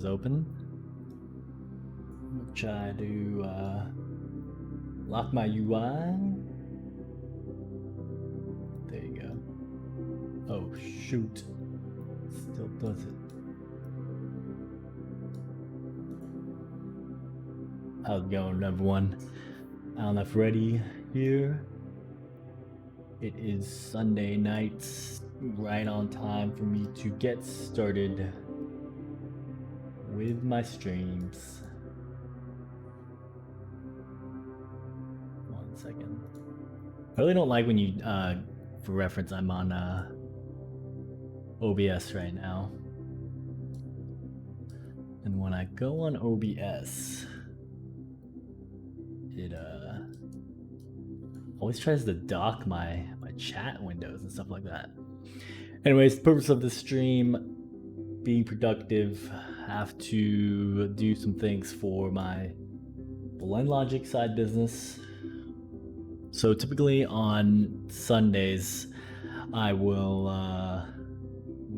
is open. I'll try to lock my UI. There you go. Oh shoot. Still does it. How's it going, everyone? LF ready here. It is Sunday night, right on time for me to get started with my streams. 1 second. I really don't like when you, for reference, I'm on OBS right now. And when I go on OBS, it always tries to dock my chat windows and stuff like that. Anyways, the purpose of this stream, being productive, have to do some things for my Blend Logic side business. So typically on Sundays, I will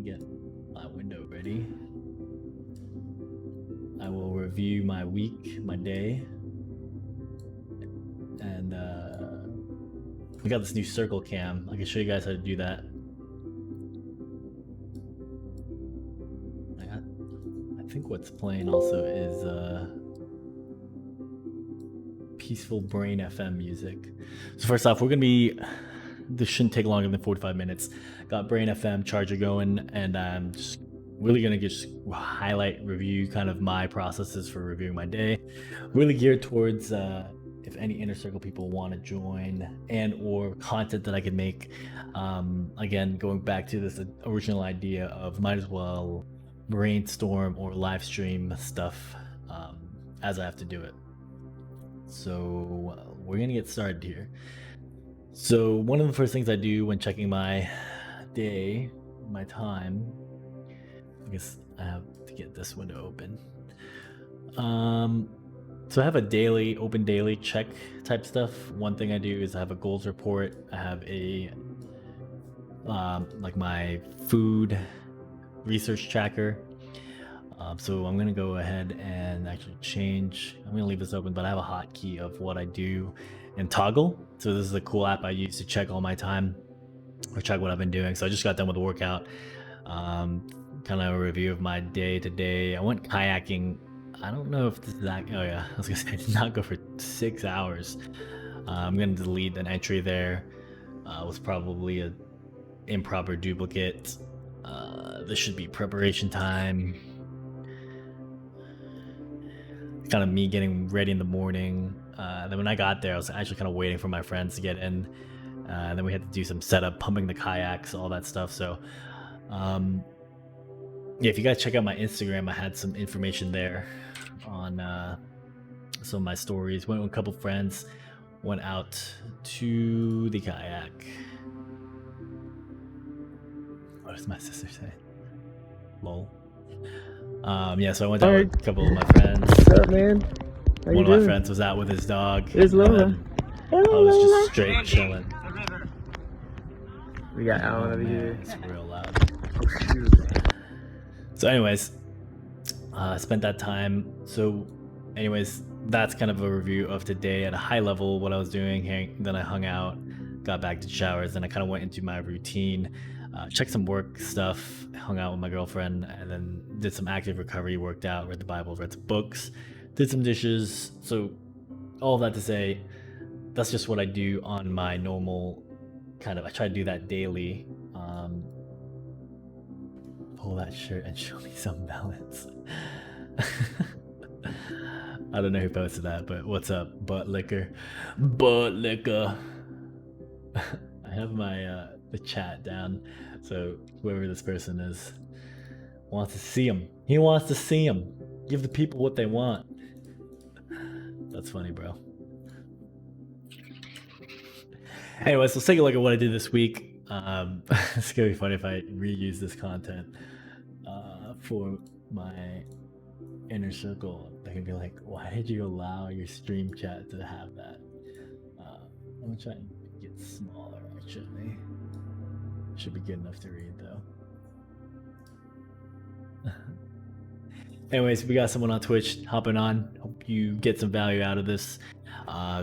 get my window ready. I will review my week, my day, and we got this new circle cam. I can show you guys how to do that. I think what's playing also is Peaceful Brain FM music. So first off, we're gonna be, this shouldn't take longer than 45 minutes. Got Brain FM charger going, and I'm just really gonna just highlight, review kind of my processes for reviewing my day. Really geared towards if any inner circle people want to join, and or content that I could make. Again, going back to this original idea of might as well brainstorm or live stream stuff as I have to do it. So we're gonna get started here. So one of the first things I do when checking my day, my time, I guess I have to get this window open. So I have a daily, open daily check type stuff. One thing I do is I have a goals report. I have a like my food research tracker. So I'm gonna go ahead and actually change. I'm gonna leave this open, but I have a hotkey of what I do in Toggle. So this is a cool app I use to check all my time or check what I've been doing. So I just got done with a workout. Kind of a review of my day today. I went kayaking. I don't know if this is that. Oh yeah, I was gonna say I did not go for 6 hours. I'm gonna delete an entry there. It was probably a improper duplicate. This should be preparation time. Kind of me getting ready in the morning. Then when I got there, I was actually kind of waiting for my friends to get in. Then we had to do some setup, pumping the kayaks, all that stuff. So yeah, if you guys check out my Instagram, I had some information there on some of my stories. Went with a couple friends, went out to the kayak. What does my sister say? Lol. Yeah, so I went out with a couple of my friends. What's up, man? How One you of my doing? friends was out with his dog. There's Lola. And then I was just straight chilling. We got Alan Oh over man, here. it's real loud. So anyways, I spent that time. So anyways, that's kind of a review of today at a high level, what I was doing. Then I hung out, got back to showers, then I kind of went into my routine, checked some work stuff, hung out with my girlfriend, and then did some active recovery, worked out, read the Bible, read some books, did some dishes. So all of that to say, that's just what I do on my normal kind of, I try to do that daily. Pull that shirt and show me some balance. I don't know who posted that, but what's up, butt liquor? Butt liquor. I have my the chat down, so whoever this person is wants to see him. He wants to see him. Give the people what they want. That's funny, bro. Anyways, let's take a look at what I did this week. It's gonna be funny if I reuse this content for my inner circle. They can be like, why did you allow your stream chat to have that? I'm gonna try and get smaller actually. Should be good enough to read though. Anyways, we got someone on Twitch hopping on. Hope you get some value out of this.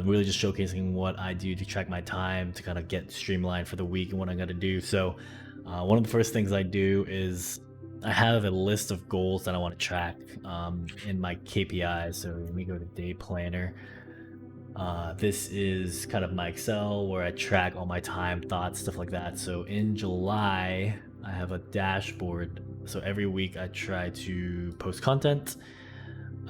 Really just showcasing what I do to track my time to kind of get streamlined for the week and what I got to do. So, one of the first things I do is I have a list of goals that I want to track in my KPIs. So let me go to day planner. This is kind of my Excel where I track all my time, thoughts, stuff like that. So in July, I have a dashboard. So every week I try to post content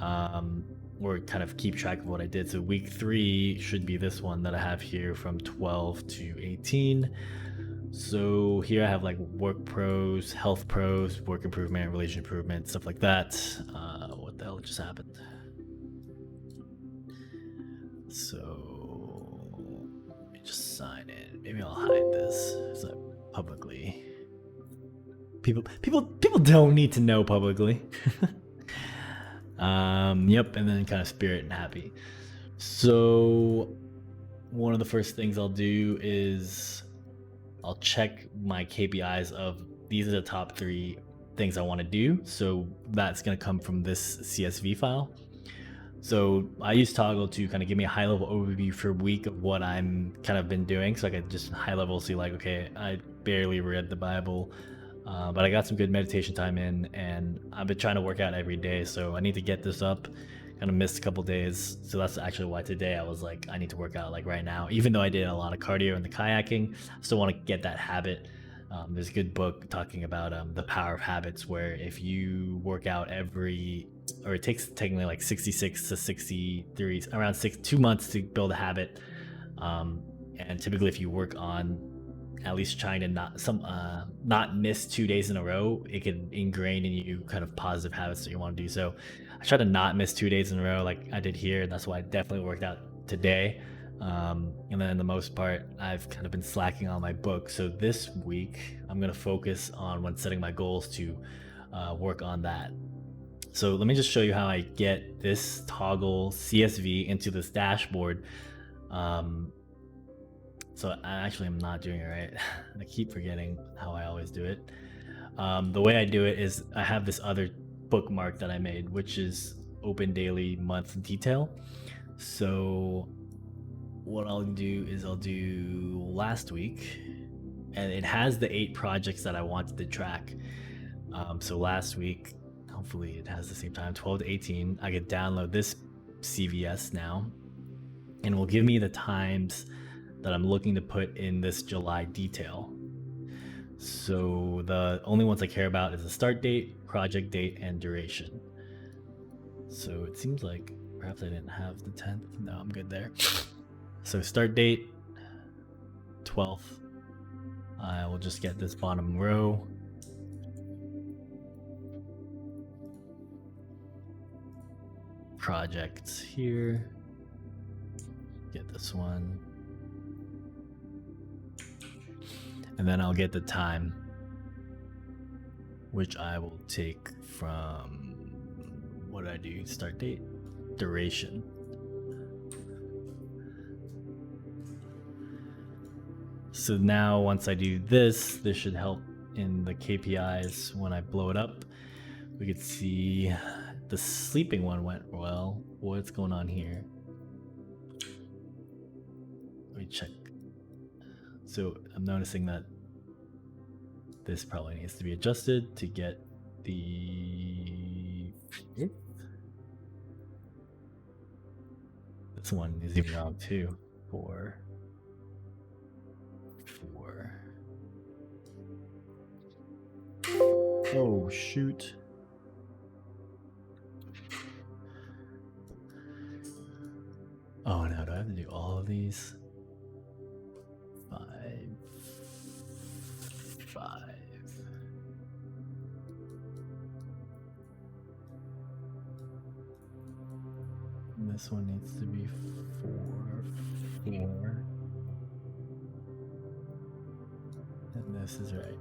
or kind of keep track of what I did. So week 3 should be this one that I have here from 12 to 18. So here I have like work pros, health pros, work improvement, relation improvement, stuff like that. What the hell just happened? So let me just sign in. Maybe I'll hide this so publicly. People don't need to know publicly. Yep, and then kind of spirit and happy. So one of the first things I'll do is I'll check my KPIs of these are the top 3 things I want to do. So that's going to come from this CSV file. So I use Toggle to kind of give me a high level overview for a week of what I'm kind of been doing. So I could just high level see like, okay, I barely read the Bible, but I got some good meditation time in, and I've been trying to work out every day. So I need to get this up. Kind of missed a couple days. So that's actually why today I was like, I need to work out like right now. Even though I did a lot of cardio and the kayaking, I still want to get that habit. There's a good book talking about the power of habits, where if you work out it takes technically like 66 to 63, around 2 months to build a habit. And typically if you work on at least trying to not miss 2 days in a row, it can ingrain in you kind of positive habits that you want to do. So I try to not miss 2 days in a row like I did here. That's why I definitely worked out today. And then the most part, I've kind of been slacking on my book. So this week, I'm going to focus on when setting my goals to work on that. So let me just show you how I get this Toggle CSV into this dashboard. So I actually am not doing it right. I keep forgetting how I always do it. The way I do it is I have this other bookmark that I made, which is open daily month detail. So what I'll do is I'll do last week, and it has the 8 projects that I wanted to track. So last week, hopefully it has the same time, 12 to 18. I could download this CVS now, and it will give me the times that I'm looking to put in this July detail. So the only ones I care about is the start date, project date, and duration. So it seems like perhaps I didn't have the 10th. No, I'm good there. So start date, 12th. I will just get this bottom row. Projects here. Get this one. And then I'll get the time, which I will take from, what did I do? Start date, duration. So now once I do this should help in the KPIs when I blow it up. We could see the sleeping one went well. What's going on here? Let me check. So I'm noticing that this probably needs to be adjusted to get the... This one is even wrong too. 4. Oh shoot. Oh no, do I have to do all of these? 5. And this one needs to be 4. And this is right.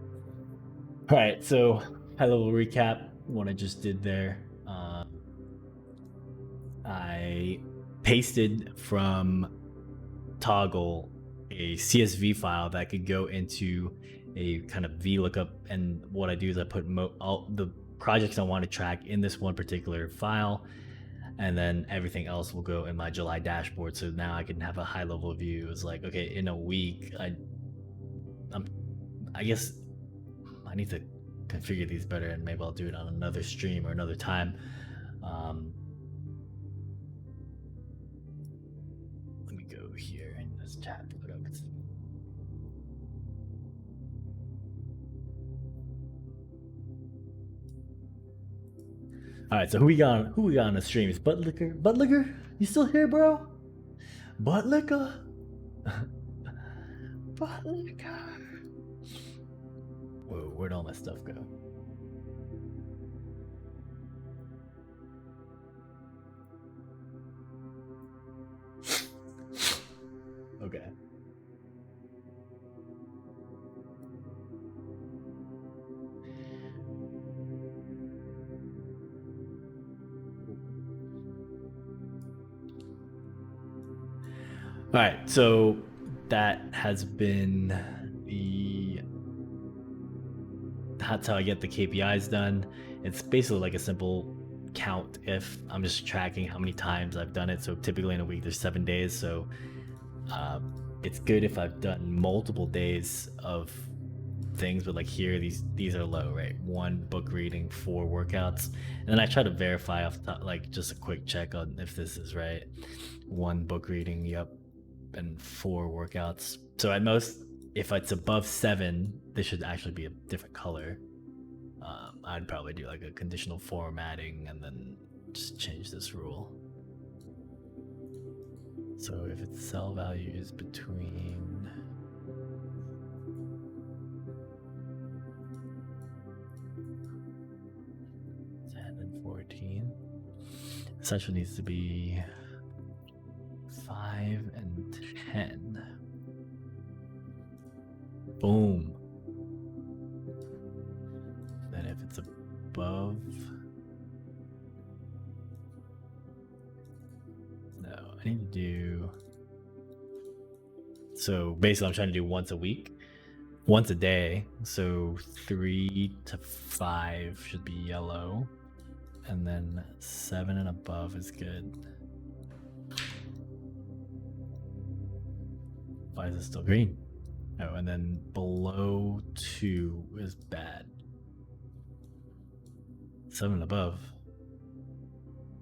Alright, so high level recap what I just did there. I pasted from Toggle a CSV file that could go into a kind of VLOOKUP, and what I do is I put all the projects I want to track in this one particular file, and then everything else will go in my July dashboard. So now I can have a high level view. It's like, okay, in a week, I guess I need to configure these better, and maybe I'll do it on another stream or another time. Let me go here in this chat products. All right, so who we got on the stream? Is Butt Liquor? Butt Liquor, you still here, bro? Butt Liquor. Butt Liquor. Whoa, where'd all my stuff go? Okay. All right, so that has been that's how I get the KPIs done. It's basically like a simple count if I'm just tracking how many times I've done it. So typically in a week there's 7 days, so it's good if I've done multiple days of things, but like here these are low, right? 1 book reading, 4 workouts, and then I try to verify off the top, like just a quick check on if this is right. 1 book reading, yep, and 4 workouts. So at most, if it's above 7, this should actually be a different color. I'd probably do like a conditional formatting and then just change this rule. So if its cell value is between and 14, this actually needs to be 5 and 10. Boom. Then if it's above, no, I need to do, so basically I'm trying to do once a week, once a day. So 3 to 5 should be yellow, and then 7 and above is good. Why is it still green? Oh, and then below 2 is bad. 7 and above.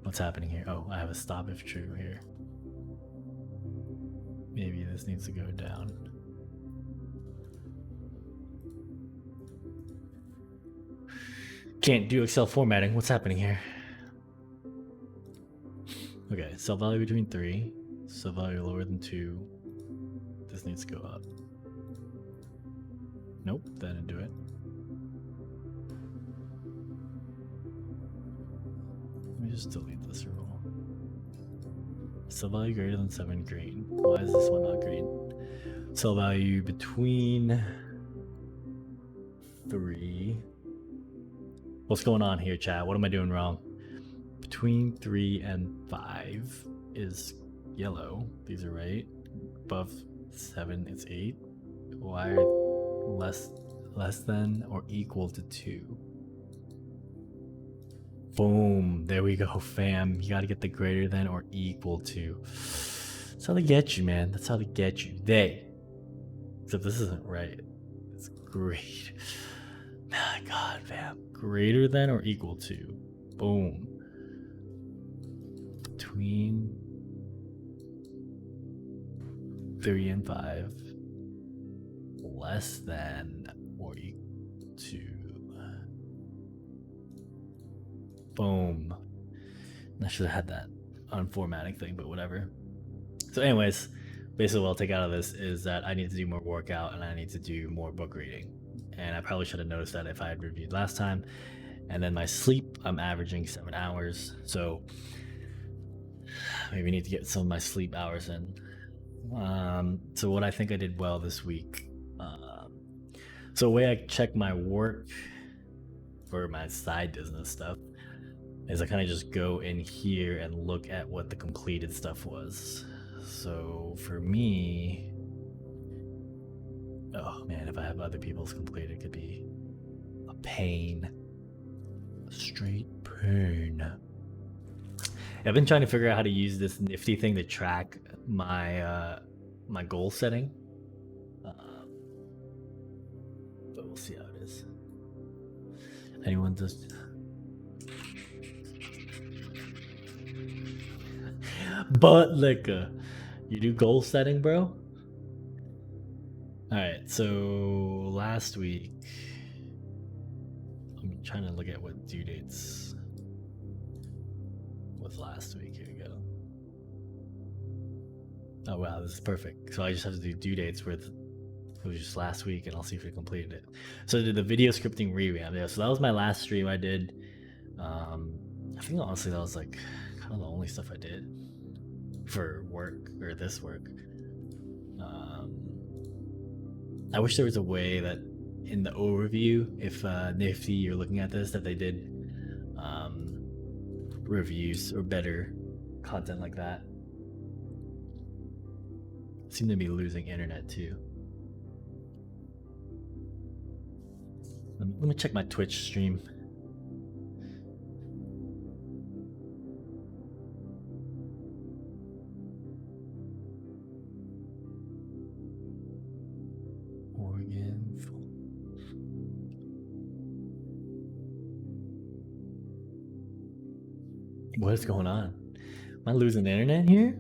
What's happening here? Oh, I have a stop if true here. Maybe this needs to go down. Can't do Excel formatting. What's happening here? Okay, cell value between 3, cell value lower than 2. This needs to go up. Nope, that didn't do it. Let me just delete this rule. Cell value greater than 7, green. Why is this one not green? Cell value between 3. What's going on here, chat? What am I doing wrong? Between 3 and 5 is yellow. These are right. Above 7, it's 8. Why are less than or equal to 2? Boom. There we go, fam. You gotta get the greater than or equal to. That's how they get you, man. That's how they get you. Except this isn't right. It's great. My God, fam. Greater than or equal to. Boom. Between 3 and 5. Less than or equal to. Boom. I should have had that unformatting thing, but whatever. So anyways, basically what I'll take out of this is that I need to do more workout and I need to do more book reading. And I probably should have noticed that if I had reviewed last time. And then my sleep, I'm averaging 7 hours. So maybe I need to get some of my sleep hours in. So what I think I did well this week. So the way I check my work for my side business stuff is I kind of just go in here and look at what the completed stuff was. So for me, oh man, if I have other people's completed, it could be a pain. Straight pain. I've been trying to figure out how to use this nifty thing to track my my goal setting. But we'll see how it is. Anyone just but like you do goal setting, bro? Alright, so last week I'm trying to look at what due dates was last week. Here we go. Oh wow, this is perfect. So I just have to do due dates with it was just last week, and I'll see if we completed it. So I did the video scripting revamp. Yeah, so that was my last stream I did. I think honestly that was like kind of the only stuff I did for work or this work. I wish there was a way that in the overview, if Nifty you're looking at this, that they did reviews or better content like that. Seem to be losing internet too. Let me check my Twitch stream. What is going on? Am I losing the internet here?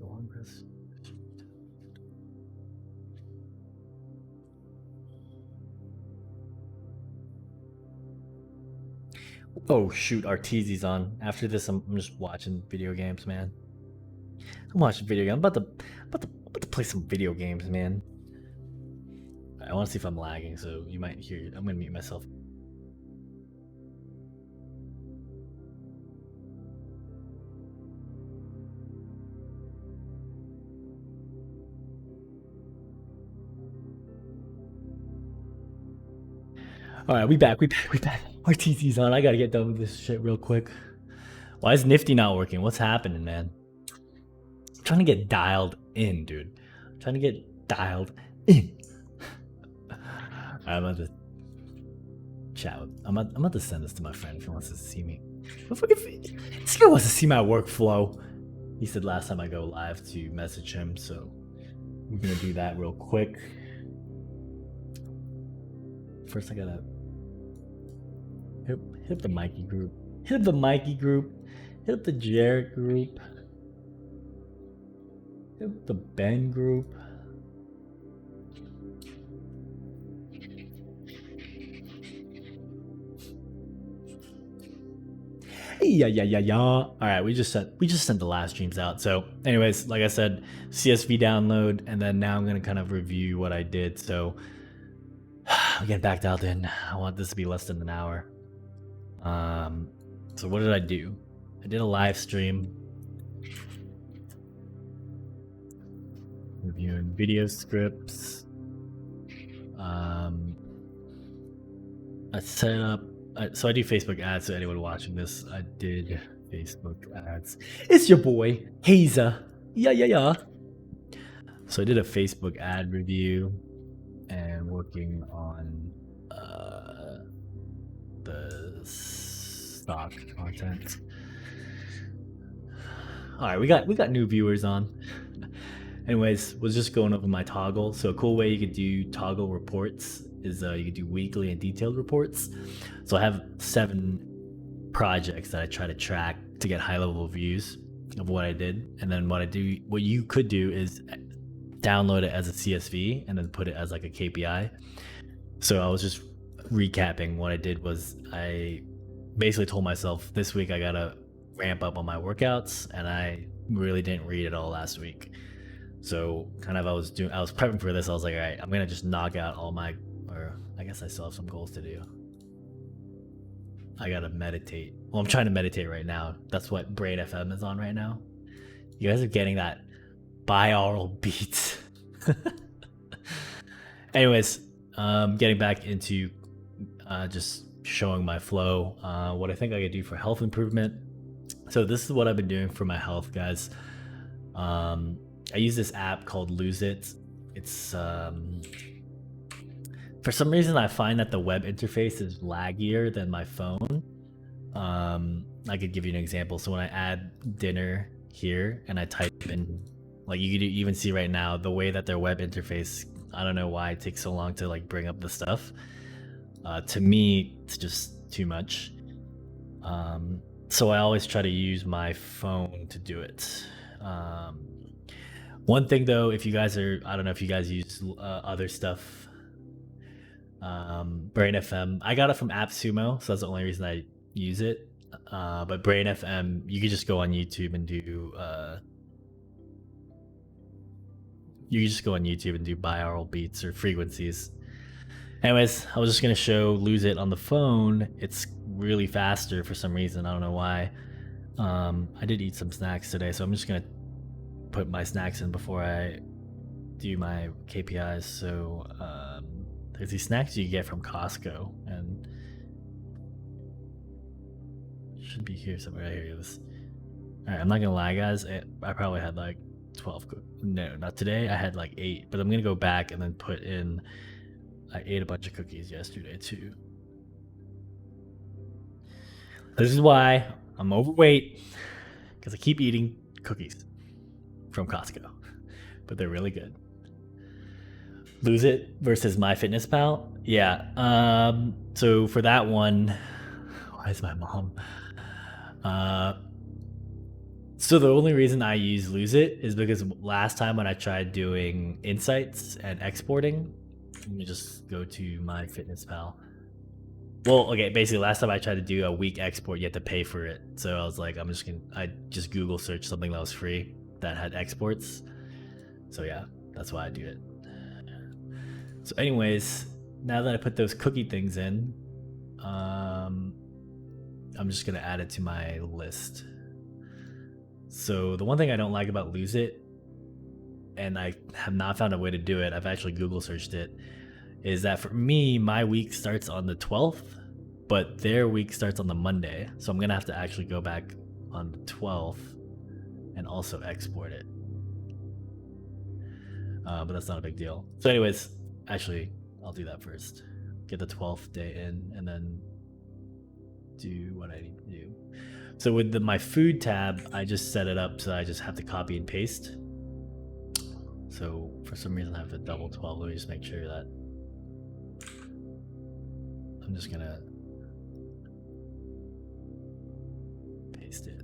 Go on, press. Oh shoot, Arteezy's on. After this, I'm just watching video games, man. I'm watching video games. I'm about to play some video games, man. I want to see if I'm lagging, so you might hear it. I'm gonna mute myself. All right, we back. Arteezy's on. I gotta get done with this shit real quick. Why is Nifty not working? What's happening, man? I'm trying to get dialed in, dude. I'm trying to get dialed in. I'm about to chat with. I'm about to send this to my friend if he wants to see me. If this guy wants to see my workflow. He said last time I go live to message him, so we're gonna do that real quick. First, I gotta hit up the Mikey group. Hit up the Mikey group. Hit up the Jarrett group. Hit up the Ben group. Yeah. All right, we just sent the last streams out. So, anyways, like I said, CSV download, and then now I'm gonna kind of review what I did. So, I'm getting back dialed in. I want this to be less than an hour. So what did I do? I did a live stream reviewing video scripts. I set up. So I do Facebook ads. So anyone watching this, I did Facebook ads. It's your boy Hazer. Yeah. So I did a Facebook ad review and working on the stock content. All right, we got new viewers on. Anyways, was just going over my toggle. So a cool way you could do toggle reports is you could do weekly and detailed reports. So I have 7 projects that I try to track to get high level views of what I did. And then what you could do is download it as a CSV and then put it as like a KPI. So I was just recapping what I did was I basically told myself this week I gotta ramp up on my workouts, and I really didn't read it all last week. So kind of I was prepping for this. I was like, all right, I'm gonna just knock out all my, or I guess I still have some goals to do. I gotta meditate. Well, I'm trying to meditate right now. That's what Brain FM is on right now. You guys are getting that binaural beats. Anyways, getting back into just showing my flow, what I think I could do for health improvement. So this is what I've been doing for my health, guys. I use this app called Lose It. It's For some reason, I find that the web interface is laggier than my phone. I could give you an example. So when I add dinner here and I type in, like you could even see right now, the way that their web interface, I don't know why it takes so long to like bring up the stuff. To me, it's just too much. So I always try to use my phone to do it. One thing though, if you guys are, I don't know if you guys use other stuff, Brain FM. I got it from AppSumo, so that's the only reason I use it. But Brain FM, you could just go on YouTube and do. You could just go on YouTube and do binaural beats or frequencies. Anyways, I was just gonna show Lose It on the phone. It's really faster for some reason. I don't know why. I did eat some snacks today, so I'm just gonna put my snacks in before I do my KPIs. So there's these snacks you get from Costco, and should be here somewhere. Right here. All right, I'm not gonna lie, guys. I probably had like 12. No, not today. I had like 8, but I'm gonna go back and then put in. I ate a bunch of cookies yesterday too. This is why I'm overweight, because I keep eating cookies from Costco, but they're really good. Lose It versus MyFitnessPal. Yeah. So for that one, why is my mom? So the only reason I use Lose It is because last time when I tried doing insights and exporting, let me just go to MyFitnessPal. Well, okay, basically last time I tried to do a week export, you had to pay for it. So I was like, I just Google searched something that was free that had exports. So yeah, that's why I do it. So anyways, now that I put those cookie things in, I'm just gonna add it to my list. So the one thing I don't like about Lose It, and I have not found a way to do it, I've actually Google searched it, is that for me, my week starts on the 12th, but their week starts on the Monday. So I'm gonna have to actually go back on the 12th and also export it. But that's not a big deal. So anyways, actually, I'll do that first. Get the 12th day in and then do what I need to do. So with my food tab, I just set it up so I just have to copy and paste. So for some reason I have a double 12. Let me just make sure that I'm just gonna paste it.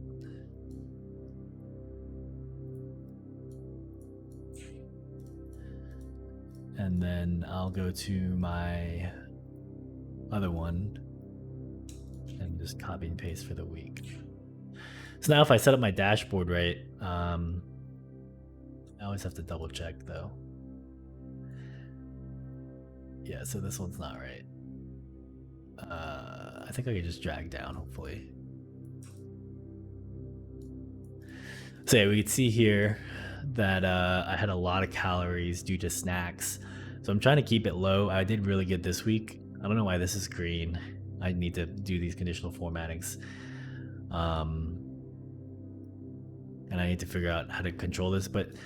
And then I'll go to my other one and just copy and paste for the week. So now if I set up my dashboard right, I always have to double check though. Yeah, so this one's not right. I think I can just drag down, hopefully. So yeah, we can see here that I had a lot of calories due to snacks. So I'm trying to keep it low. I did really good this week. I don't know why this is green. I need to do these conditional formattings. And I need to figure out how to control this. But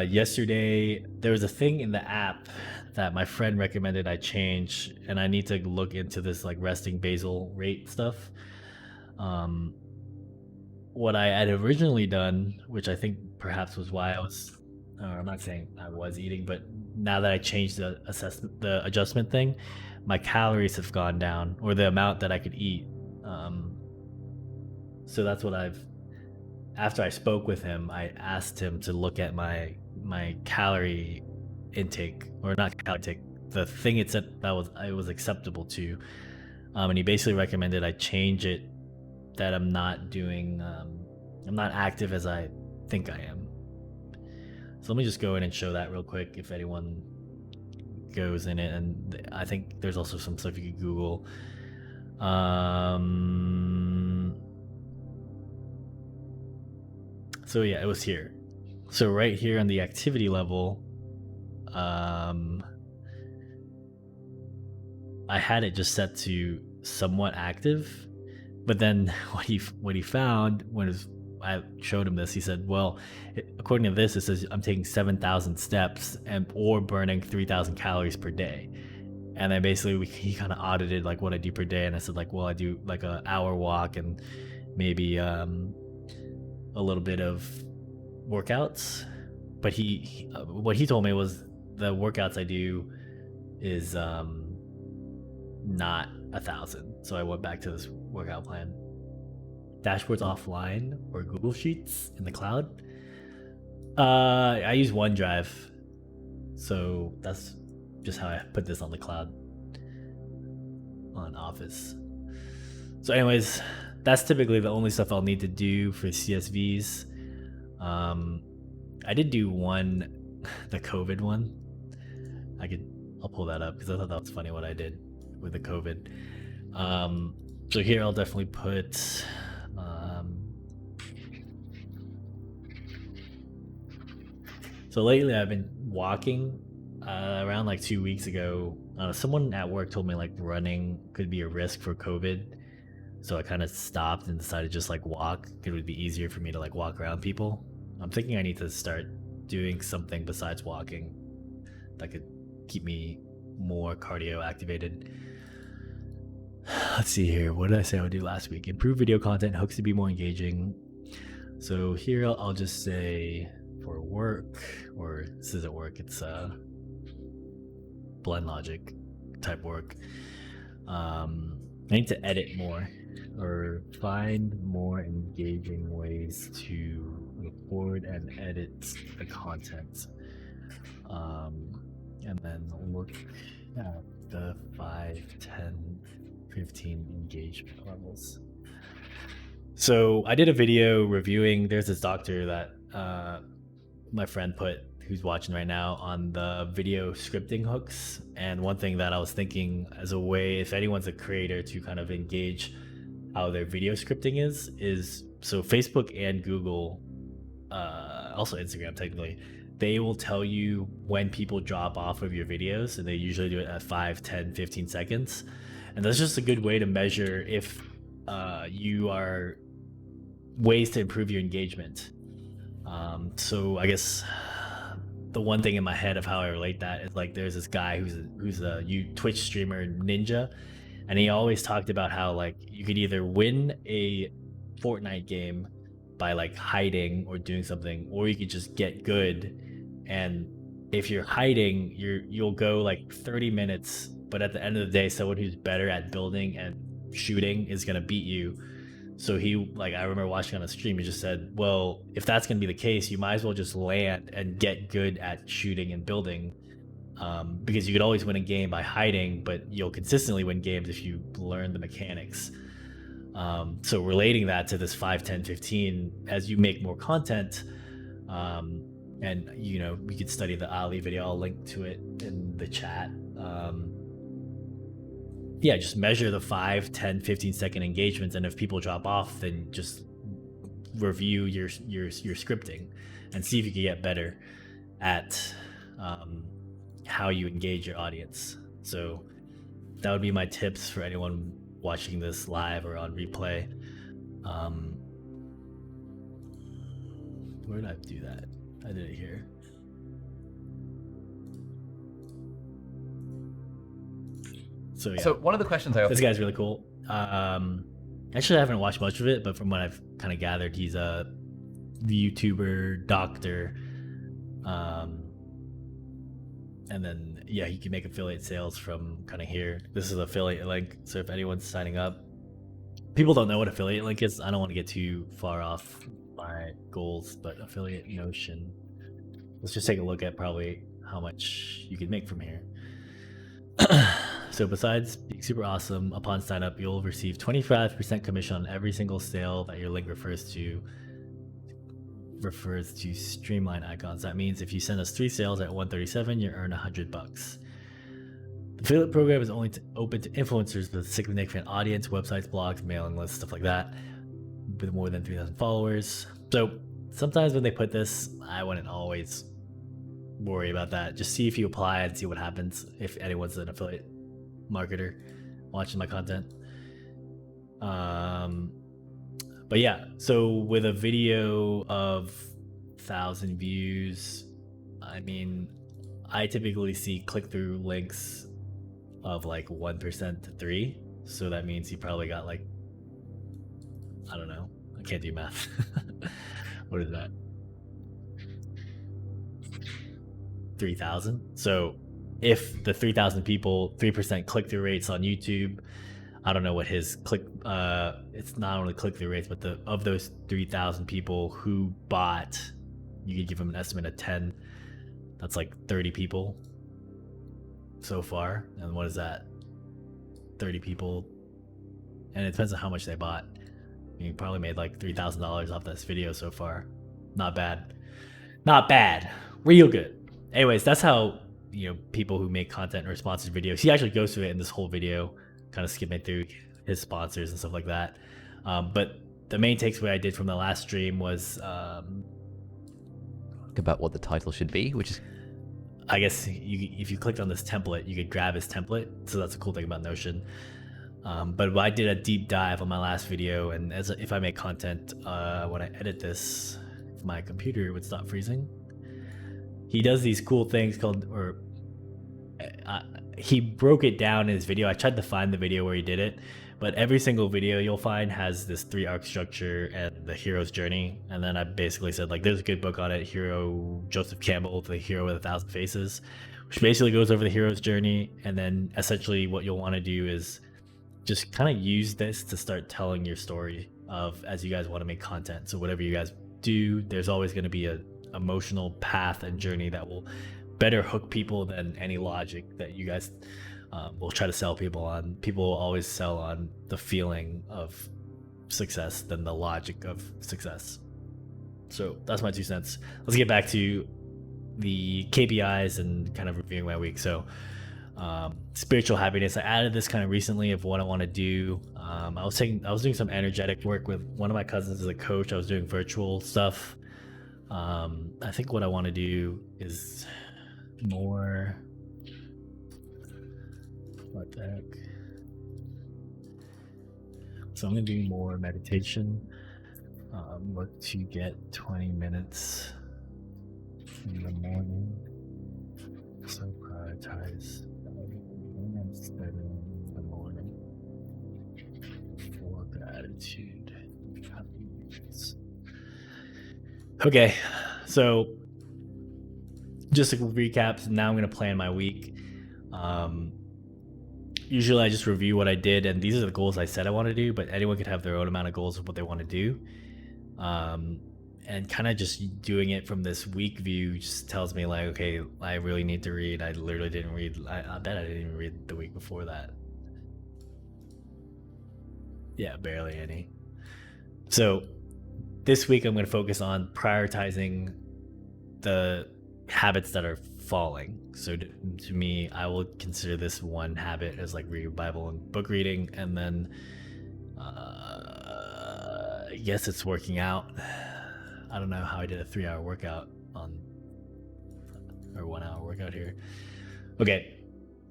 yesterday, there was a thing in the app that my friend recommended I change, and I need to look into this like resting basal rate stuff. What I had originally done, which I think perhaps was why I was, I'm not saying I was eating, but now that I changed the adjustment thing, my calories have gone down, or the amount that I could eat. So that's what after I spoke with him, I asked him to look at my calorie intake, or not calorie intake, the thing it said that was acceptable to, and he basically recommended I change it, that I'm not doing, I'm not active as I think I am. So let me just go in and show that real quick if anyone goes in it, and I think there's also some stuff you could Google. So yeah, it was here. So right here on the activity level, I had it just set to somewhat active, but then what he found when I showed him this, he said, well, according to this, it says I'm taking 7,000 steps or burning 3,000 calories per day. And then basically he kind of audited like what I do per day, and I said like, well, I do like an hour walk and maybe a little bit of workouts. But what he told me was the workouts I do is not 1,000. So I went back to this workout plan. Dashboards offline or Google Sheets in the cloud. I use OneDrive, so that's just how I put this on the cloud on Office. So anyways, that's typically the only stuff I'll need to do for CSVs. I did do the COVID one. I'll pull that up because I thought that was funny what I did with the COVID. So here I'll definitely put so lately I've been walking. Around like 2 weeks ago, someone at work told me like running could be a risk for COVID, so I kind of stopped and decided to just like walk. It would be easier for me to like walk around people. I'm thinking I need to start doing something besides walking that could keep me more cardio activated. Let's see here. What did I say I would do last week? Improve video content, hooks to be more engaging. So here I'll just say for work, or this isn't work, it's blend logic type work. I need to edit more or find more engaging ways to record and edit the content. And then look at the 5, 10, 15 engagement levels. So I did a video reviewing, there's this doctor that my friend put, who's watching right now, on the video scripting hooks. And one thing that I was thinking as a way, if anyone's a creator, to kind of engage how their video scripting is so Facebook and Google, also Instagram technically, they will tell you when people drop off of your videos, and they usually do it at 5, 10, 15 seconds. And that's just a good way to measure if you are ways to improve your engagement. So I guess the one thing in my head of how I relate that is like there's this guy who's a Twitch streamer, Ninja, and he always talked about how like you could either win a Fortnite game by like hiding or doing something, or you could just get good. And if you're hiding, you'll go like 30 minutes, but at the end of the day, someone who's better at building and shooting is gonna beat you. So I remember watching on a stream, he just said, well, if that's gonna be the case, you might as well just land and get good at shooting and building, because you could always win a game by hiding, but you'll consistently win games if you learn the mechanics. So relating that to this 5, 10, 15, as you make more content, and we could study the Ali video, I'll link to it in the chat. Just measure the 5, 10, 15 second engagements, and if people drop off, then just review your scripting and see if you can get better at how you engage your audience. So that would be my tips for anyone watching this live or on replay. Where did I do that? I did it here. So yeah. So one of the questions I this guy's really cool. Actually, I haven't watched much of it, but from what I've kind of gathered, he's a YouTuber doctor. And then he can make affiliate sales from kind of here. This is an affiliate link, so if anyone's signing up, people don't know what affiliate link is. I don't want to get too far off my goals, but affiliate Notion. Let's just take a look at probably how much you can make from here. So besides being super awesome, upon sign up, you'll receive 25% commission on every single sale that your link refers to streamline icons. That means if you send us 3 sales at 137, you earn $100. The affiliate program is only open to influencers with a significant audience, websites, blogs, mailing lists, stuff like that, with more than 3,000 followers. So sometimes when they put this, I wouldn't always worry about that. Just see if you apply and see what happens if anyone's an affiliate marketer watching my content. But yeah, so with a video of 1,000 views, I mean, I typically see click-through links of like 1% to 3. So that means he probably got like, I don't know. I can't do math. What is that? 3,000. So if the 3,000 people, 3% click through rates on YouTube, I don't know what his it's not only click through rates, but of those 3,000 people who bought, you could give them an estimate of 10. That's like 30 people so far. And what is that? 30 people. And it depends on how much they bought. You probably made like $3,000 off this video so far. Not bad. Not bad. Real good. Anyways, that's how, people who make content or sponsored videos, he actually goes through it in this whole video, kind of skimming through his sponsors and stuff like that. But the main takeaway I did from the last stream was about what the title should be, which is, I guess if you clicked on this template, you could grab his template. So that's a cool thing about Notion. But I did a deep dive on my last video, and if I make content, when I edit this, if my computer would stop freezing, he does these cool things he broke it down in his video. I tried to find the video where he did it, but every single video you'll find has this 3-arc structure and the hero's journey. And then I basically said, like, there's a good book on it, Joseph Campbell, The Hero with 1,000 Faces, which basically goes over the hero's journey. And then essentially what you'll want to do is just kind of use this to start telling your story as you guys want to make content. So whatever you guys do, there's always going to be a emotional path and journey that will better hook people than any logic that you guys will try to sell people on. People will always sell on the feeling of success than the logic of success. So that's my 2 cents. Let's get back to the KPIs and kind of reviewing my week. So spiritual happiness, I added this kind of recently of what I want to do. I was doing some energetic work with one of my cousins as a coach. I was doing virtual stuff. I think what I want to do is more, what the heck? So I'm gonna do more meditation. Look to get 20 minutes in the morning. So prioritize and studying in the morning for gratitude. Okay, so just to recap, now I'm going to plan my week. Usually I just review what I did, and these are the goals I said I want to do, but anyone could have their own amount of goals of what they want to do. And kind of just doing it from this week view just tells me, like, okay, I really need to read. I literally didn't read. I bet I didn't even read the week before that. Yeah, barely any. So this week I'm going to focus on prioritizing the habits that are falling. So to me, I will consider this one habit as like reading Bible and book reading, and then yes, it's working out. I don't know how I did a 3-hour workout or 1-hour workout here. Okay,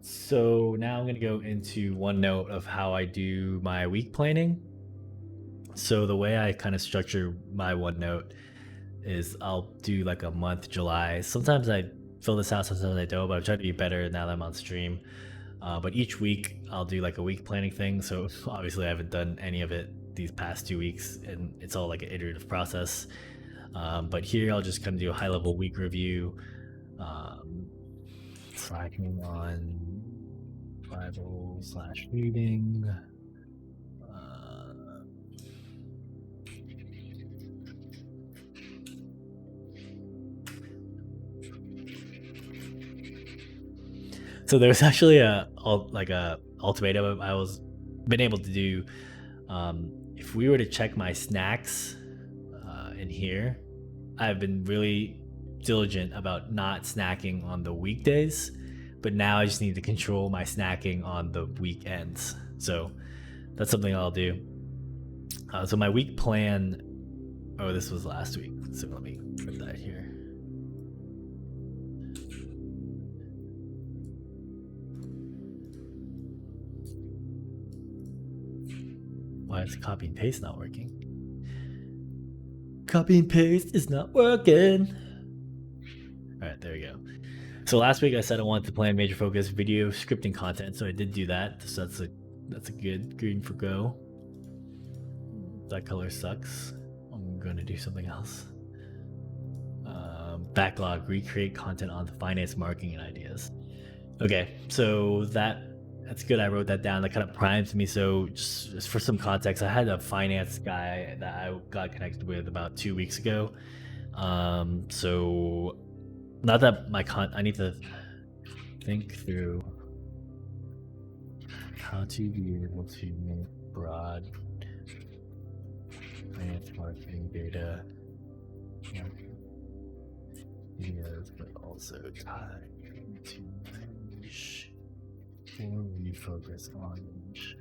so now I'm gonna go into Onenote of how I do my week planning. So the way I kind of structure my Onenote is I'll do like a month, July. Sometimes I fill this out, sometimes I don't, but I'm trying to be better now that I'm on stream. But each week I'll do like a week planning thing. So obviously I haven't done any of it these past 2 weeks, and it's all like an iterative process. But here I'll just kind of do a high level week review, slacking on Bible/reading. So there's actually a ultimatum I was been able to do. If we were to check my snacks in here, I've been really diligent about not snacking on the weekdays, but now I just need to control my snacking on the weekends. So that's something I'll do. So my week plan, oh, this was last week. So let me put that here. Why is copy and paste not working? Copy and paste is not working. All right, there we go. So last week I said I wanted to plan major focus video scripting content, so I did do that. So that's a good green for go. That color sucks. I'm gonna do something else. Backlog, recreate content on the finance, marketing, and ideas. Okay, so that's good. I wrote that down. That kind of primes me. So just for some context, I had a finance guy that I got connected with about 2 weeks ago. So not that I need to think through how to be able to make broad finance marketing data videos, but also tie to niche or refocus on niche.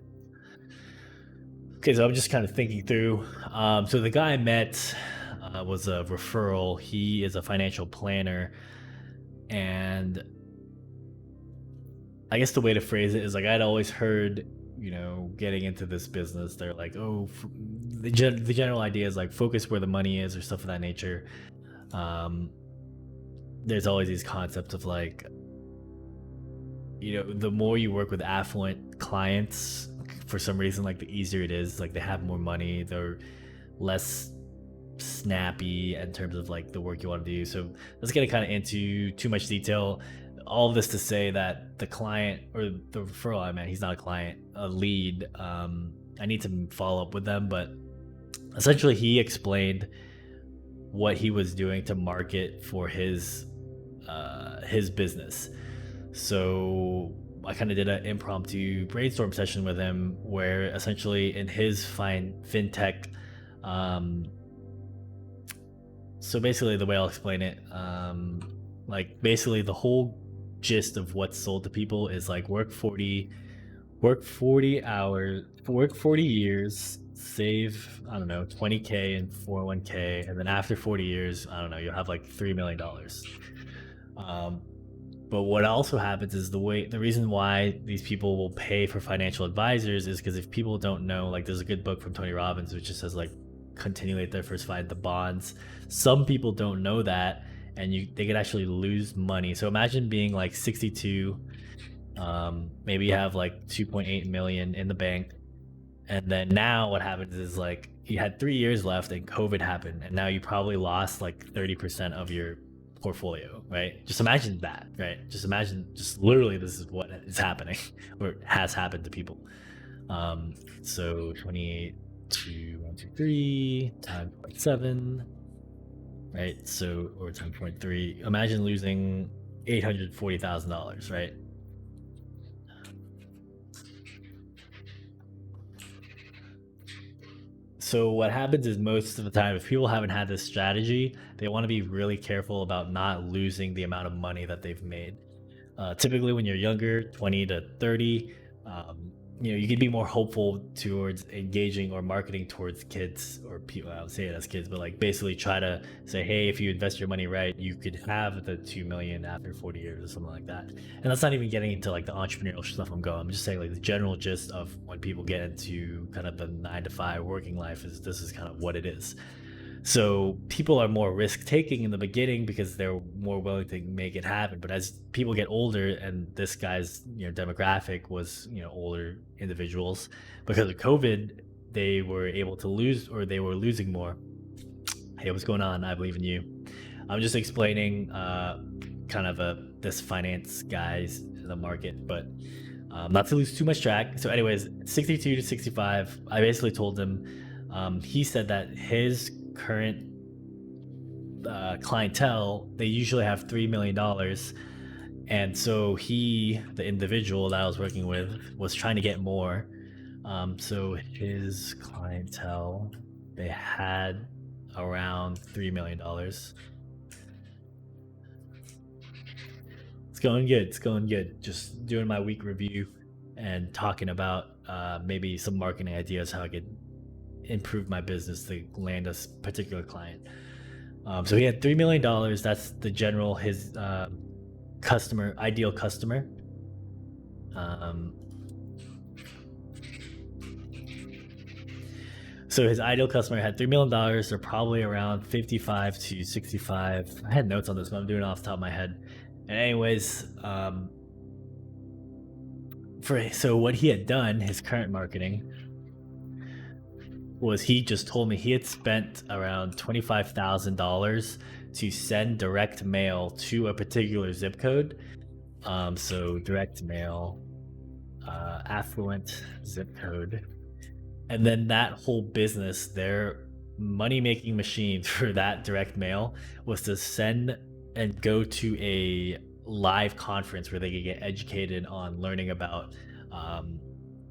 Okay, so I'm just kind of thinking through. So the guy I met was a referral. He is a financial planner, and I guess the way to phrase it is like I'd always heard, getting into this business, they're like, oh, the general idea is like focus where the money is or stuff of that nature. There's always these concepts of like, the more you work with affluent clients, for some reason, like the easier it is. Like they have more money, they're less snappy in terms of like the work you want to do. So let's get kind of into too much detail. All of this to say that the client or the referral I met, he's not a client, a lead. I need to follow up with them, but essentially he explained what he was doing to market for his business. So I kind of did an impromptu brainstorm session with him where essentially in his fintech, so basically the way I'll explain it, like basically the whole gist of what's sold to people is like work 40 hours, work 40 years, save, I don't know, 20K in 401k, and then after 40 years, I don't know, you'll have like $3 million. But what also happens is the reason why these people will pay for financial advisors is because if people don't know, like there's a good book from Tony Robbins which just says like continually diversify the bonds. Some people don't know that, and they could actually lose money. So imagine being like 62, maybe you have like 2.8 million in the bank, and then now what happens is like you had 3 years left and COVID happened, and now you probably lost like 30% of your portfolio, right? Just imagine that, right? Just literally this is what is happening or has happened to people. So 28 to 123 times 0.7, right? So, or 10.3, imagine losing $840,000, right? So what happens is most of the time, if people haven't had this strategy, they want to be really careful about not losing the amount of money that they've made. Typically, when you're younger, 20 to 30, you could be more hopeful towards engaging or marketing towards kids or people. I would say it as kids, but like basically try to say, hey, if you invest your money right, you could have the 2 million after 40 years or something like that. And that's not even getting into like the entrepreneurial stuff I'm going. I'm just saying like the general gist of when people get into kind of the 9 to 5 working life is this is kind of what it is. So people are more risk taking in the beginning because they're more willing to make it happen. But as people get older, and this guy's demographic was older individuals, because of COVID, they were able to lose, or they were losing more. Hey, what's going on? I believe in you. I'm just explaining kind of this finance guys in the market, but not to lose too much track. So anyways, 62 to 65, I basically told him, he said that his current clientele, they usually have $3 million, and so the individual that I was working with, was trying to get more. So his clientele, they had around $3 million. It's going good. Just doing my week review and talking about maybe some marketing ideas, how I could improve my business to land a particular client. So he had $3 million. That's the general, his ideal customer. So his ideal customer had $3 million. They're probably around 55 to 65. I had notes on this, but I'm doing it off the top of my head. And anyways, so what he had done, his current marketing, was he just told me he had spent around $25,000 to send direct mail to a particular zip code. So direct mail, affluent zip code, and then that whole business, their money-making machine for that direct mail was to send and go to a live conference where they could get educated on learning about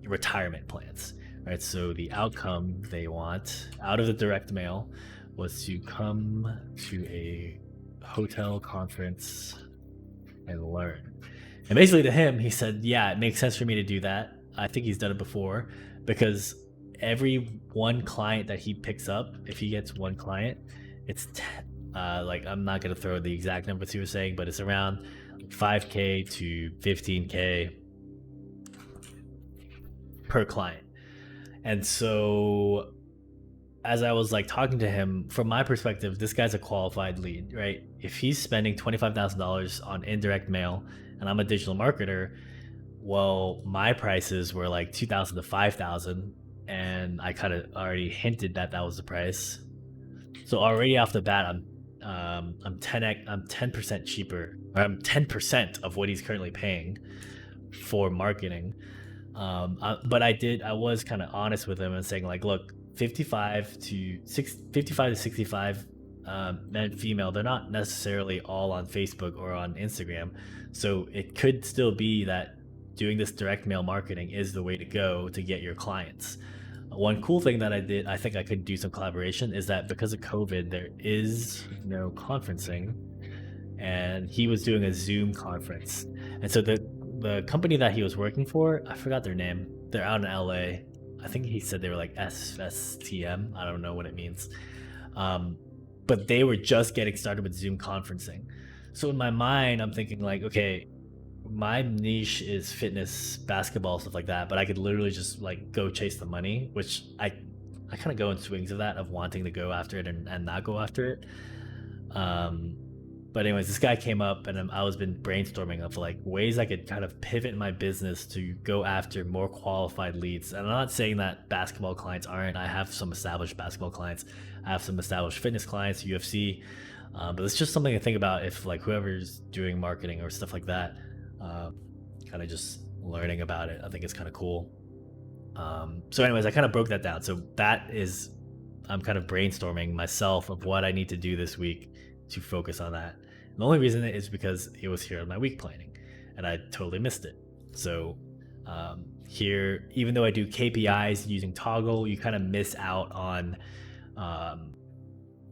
retirement plans. Right, so the outcome they want out of the direct mail was to come to a hotel conference and learn. And basically to him, he said, yeah, it makes sense for me to do that. I think he's done it before, because every one client that he picks up, if he gets one client, it's like, I'm not going to throw the exact numbers he was saying, but it's around 5K to 15K per client. And so as I was like talking to him, from my perspective, this guy's a qualified lead, right? If he's spending $25,000 on indirect mail and I'm a digital marketer, well, my prices were like 2,000 to 5,000, and I kind of already hinted that that was the price. So already off the bat, I'm 10% cheaper, or I'm 10% of what he's currently paying for marketing. But I was kind of honest with him and saying like, look, 55 to 65, men, female, they're not necessarily all on Facebook or on Instagram. So it could still be that doing this direct mail marketing is the way to go to get your clients. One cool thing that I think I could do some collaboration, is that because of COVID, there is no conferencing, and he was doing a Zoom conference. And so the company that he was working for, I forgot their name. They're out in LA. I think he said they were like SSTM. I don't know what it means. But they were just getting started with Zoom conferencing. So in my mind, I'm thinking like, okay, my niche is fitness, basketball, stuff like that, but I could literally just like go chase the money, which I kind of go in swings of that, of wanting to go after it and not go after it. But anyways, this guy came up, and I was been brainstorming of like ways I could kind of pivot my business to go after more qualified leads. And I'm not saying that basketball clients aren't. I have some established basketball clients. I have some established fitness clients, UFC. But it's just something to think about if like whoever's doing marketing or stuff like that, kind of just learning about it. I think it's kind of cool. So anyways, I kind of broke that down. So that is, I'm kind of brainstorming myself of what I need to do this week to focus on that. The only reason is because it was here on my week planning, and I totally missed it. So here, even though I do KPIs using Toggle, you kind of miss out on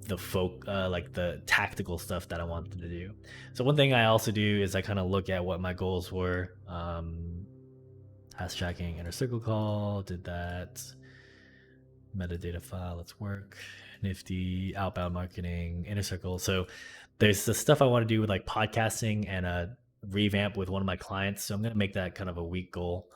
like the tactical stuff that I wanted to do. So one thing I also do is I kind of look at what my goals were. Task tracking, inner circle call, did that. Metadata file, let's work. Nifty, outbound marketing, inner circle. So there's the stuff I want to do with like podcasting and a revamp with one of my clients. So I'm going to make that kind of a week goal.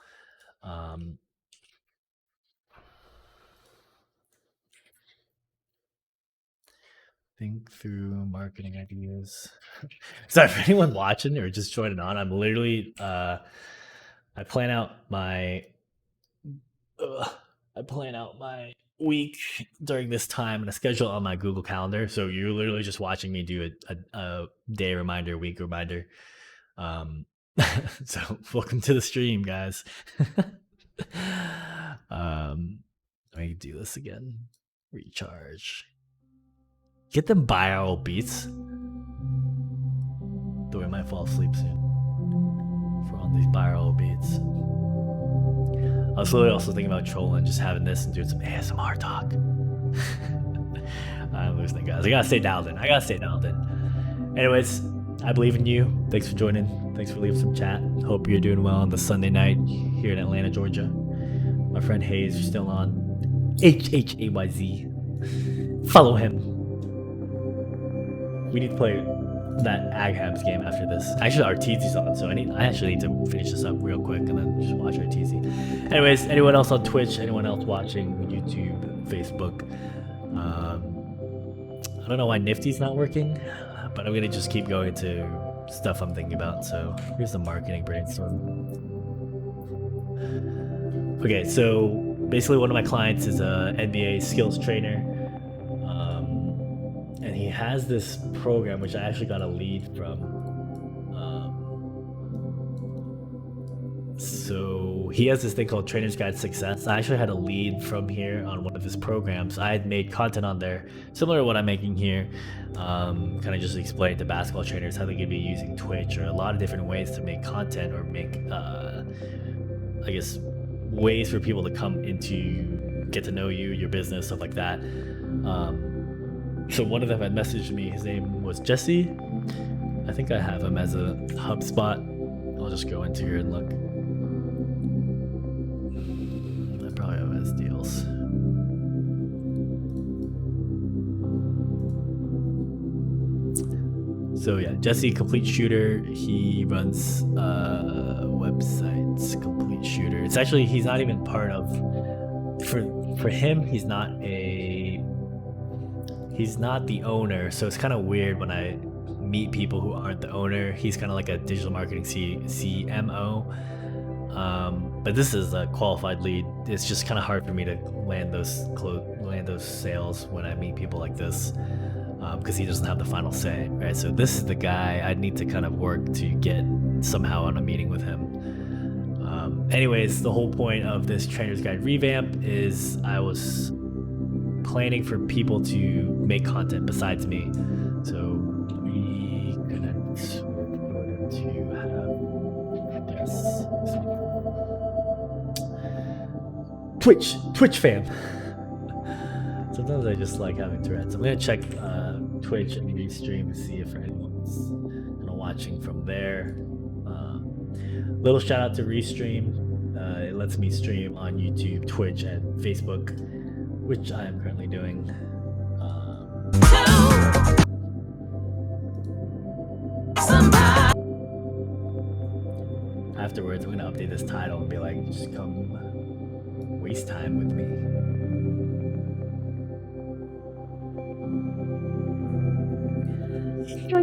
Think through marketing ideas. So if anyone watching or just joining on, I'm literally, I plan out my week during this time, and I schedule on my Google Calendar. So you're literally just watching me do a day reminder, week reminder. So welcome to the stream, guys. Let me do this again. Recharge. Get them binaural beats. Though I might fall asleep soon for all these binaural beats. I was literally also thinking about trolling, just having this and doing some ASMR talk. I'm losing it, guys. I gotta stay dialed in. Anyways, I believe in you. Thanks for joining. Thanks for leaving some chat. Hope you're doing well on the Sunday night here in Atlanta, Georgia. My friend Hayes, you're still on. HHAYZ. Follow him. We need to play that Aghabs game after this. Actually, Arteezy's on, so I actually need to finish this up real quick and then just watch Arteezy. Anyways, anyone else on Twitch? Anyone else watching YouTube, Facebook? I don't know why Nifty's not working, but I'm gonna just keep going to stuff I'm thinking about. So here's the marketing brainstorm. Okay, so basically one of my clients is a NBA skills trainer, and he has this program which I actually got a lead from. So he has this thing called Trainer's Guide to Success. I actually had a lead from here on one of his programs. I had made content on there similar to what I'm making here, kind of just explain to basketball trainers how they could be using Twitch or a lot of different ways to make content or make I guess ways for people to come into get to know you, your business, stuff like that. So one of them had messaged me. His name was Jesse. I think I have him as a HubSpot. I'll just go into here and look. I probably have his deals. So yeah, Jesse, complete shooter. He runs websites. Complete shooter. It's actually he's not even part of. For him, he's not the owner. So it's kind of weird when I meet people who aren't the owner. He's kind of like a digital marketing CMO. But this is a qualified lead. It's just kind of hard for me to land those sales when I meet people like this. Because he doesn't have the final say, right? So this is the guy I'd need to kind of work to get somehow on a meeting with him. Anyways, the whole point of this Trainer's Guide revamp is I was planning for people to make content besides me. So we couldn't to have this Twitch fam. Sometimes I just like having Tourette's. I'm gonna check Twitch and Restream to see if anyone's watching from there. Little shout out to Restream. It lets me stream on YouTube, Twitch, and Facebook, which I am currently doing. Afterwards, I'm gonna update this title and be like, just come waste time with me. Yeah.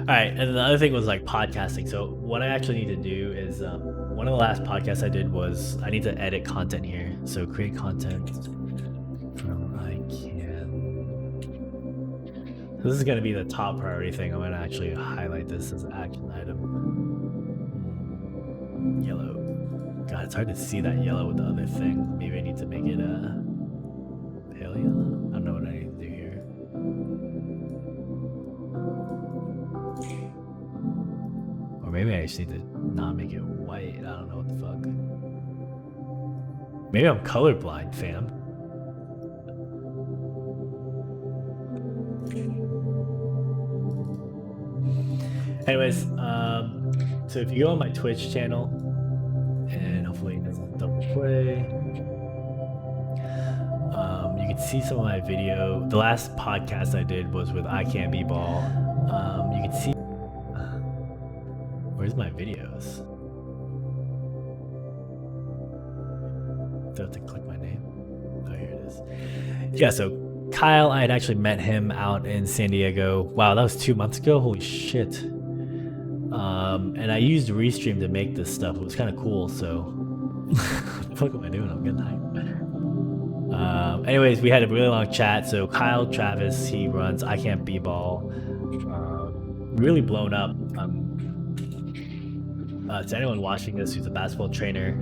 All right, and the other thing was like podcasting. So what I actually need to do is one of the last podcasts I did was I need to edit content here. So create content from So this is going to be the top priority thing. I'm going to actually highlight this as an action item. Yellow. God, it's hard to see that yellow with the other thing. Maybe I need to make it a pale yellow. I don't know what I need to do here. Or maybe I just need to not make it white. I don't know what the fuck. Maybe I'm colorblind, fam. Anyways, so if you go on my Twitch channel, and hopefully it doesn't double play, you can see some of my video. The last podcast I did was with I Can't Be Ball. You can see. Where's my videos? Do I have to click my name? Oh, here it is. Yeah, so Kyle, I had actually met him out in San Diego. Wow, that was 2 months ago. Holy shit. And I used Restream to make this stuff. It was kind of cool, so what the fuck am I doing? I'm getting hyped. Anyways, we had a really long chat. So Kyle Travis, he runs I Can't Be Ball. Really blown up. To anyone watching this who's a basketball trainer,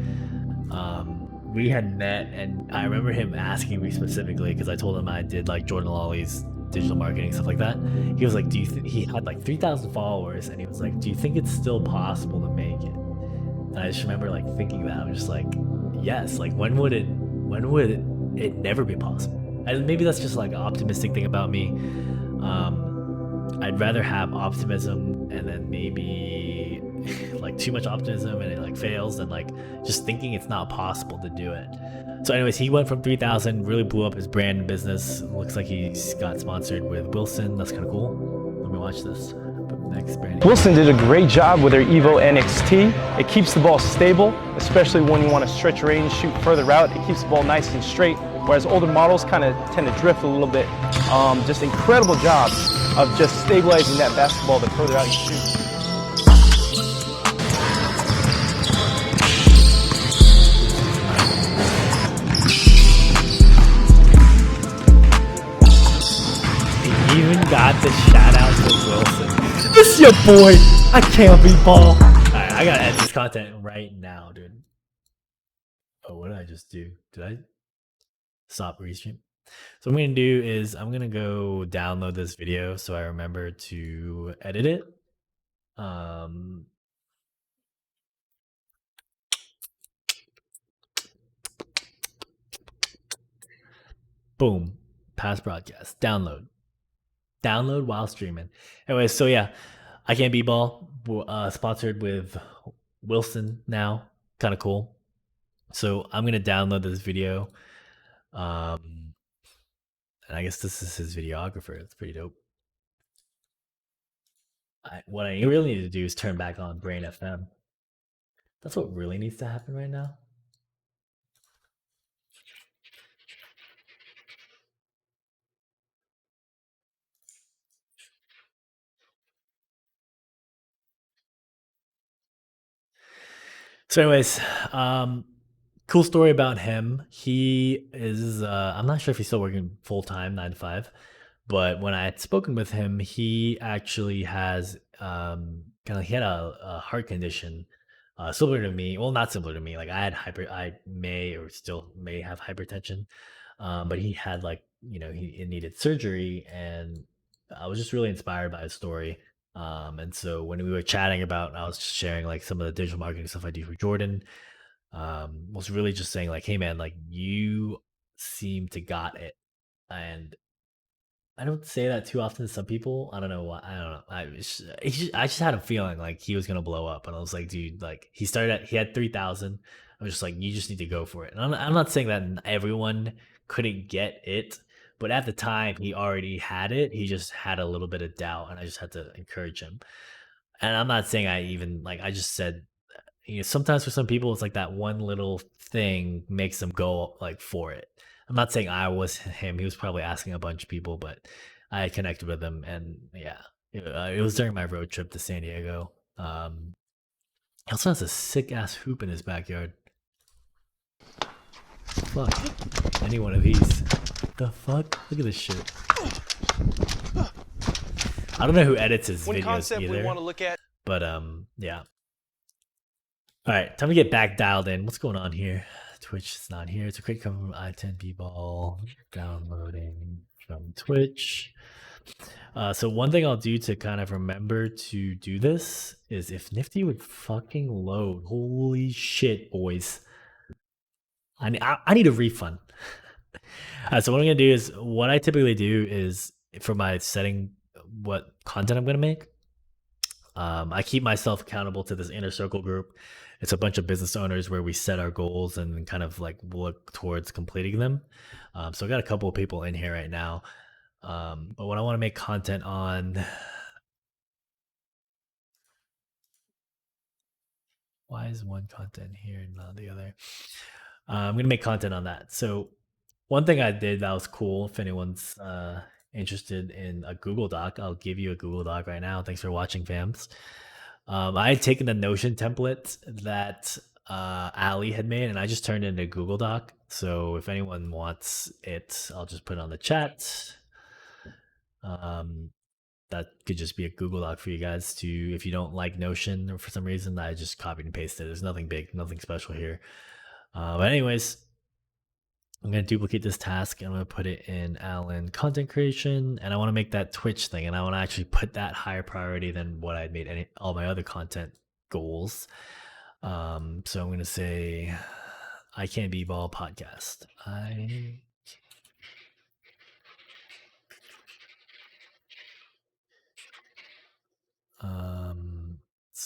we had met, and I remember him asking me specifically because I told him I did like Jordan Lawley's digital marketing, stuff like that. He was like, do you he had like 3,000 followers, and he was like, do you think it's still possible to make it? And I just remember like thinking that. I'm just like, yes. Like when would it never be possible? And maybe that's just like an optimistic thing about me. I'd rather have optimism and then maybe like too much optimism and it like fails than like just thinking it's not possible to do it. So anyways, he went from 3,000, really blew up his brand and business. Looks like he's got sponsored with Wilson. That's kind of cool. Let me watch this. Up next, Brandon. Wilson did a great job with her Evo NXT. It keeps the ball stable, especially when you want to stretch range, shoot further out. It keeps the ball nice and straight, whereas older models kind of tend to drift a little bit. Just incredible job of just stabilizing that basketball the further out you shoot. He even got the shout out to Wilson. This is your boy. I can't be ball. Alright, I gotta edit this content right now, dude. Oh, what did I just do? Did I stop restream? So what I'm gonna do is I'm gonna go download this video so I remember to edit it. Boom, past broadcast, download while streaming. Anyway, so yeah, I Can't Be Ball, sponsored with Wilson now, kind of cool. So I'm gonna download this video, and I guess this is his videographer. It's pretty dope. What I really need to do is turn back on Brain FM. That's what really needs to happen right now. So, anyways, cool story about him. He is, I'm not sure if he's still working full time, 9 to 5, but when I had spoken with him, he actually has, he had a heart condition, similar to me. Well, not similar to me. Like I may or still may have hypertension, but he had he needed surgery, and I was just really inspired by his story. And so when we were chatting about, I was just sharing like some of the digital marketing stuff I do for Jordan. Was really just saying like, hey man, like you seem to got it, and I don't say that too often to some people. I don't know why. I don't know. I just had a feeling like he was gonna blow up, and I was like, dude, like he had 3,000. I was just like, you just need to go for it. And I'm not saying that everyone couldn't get it, but at the time he already had it. He just had a little bit of doubt, and I just had to encourage him. And I'm not saying I just said, sometimes for some people it's like that one little thing makes them go like for it. I'm not saying I was him. He was probably asking a bunch of people, but I connected with him, and yeah, it was during my road trip to San Diego. He also has a sick ass hoop in his backyard. Fuck, any one of these. The fuck? Look at this shit. I don't know who edits his videos either. We want to look at, but yeah. All right, time to get back dialed in. What's going on here? Twitch is not here. It's a quick cover from I10 Ball downloading from Twitch. So one thing I'll do to kind of remember to do this is if Nifty would fucking load. Holy shit, boys. I need a refund. So what I'm gonna do is, what I typically do is for my setting what content I'm gonna make, I keep myself accountable to this inner circle group. It's a bunch of business owners where we set our goals and kind of like look towards completing them. So I got a couple of people in here right now. But when I want to make content on, why is one content here and not the other? I'm going to make content on that. So one thing I did that was cool, if anyone's interested in a Google Doc, I'll give you a Google Doc right now. Thanks for watching, fams. I had taken the Notion template that Ali had made, and I just turned it into a Google Doc. So if anyone wants it, I'll just put it on the chat. That could just be a Google Doc for you guys to, if you don't like Notion or for some reason, I just copied and pasted. There's nothing big, nothing special here. But anyways, I'm going to duplicate this task. I'm going to put it in Alan content creation, and I want to make that Twitch thing, and I want to actually put that higher priority than what I'd made all my other content goals. So I'm going to say, I Can't Be Ball podcast.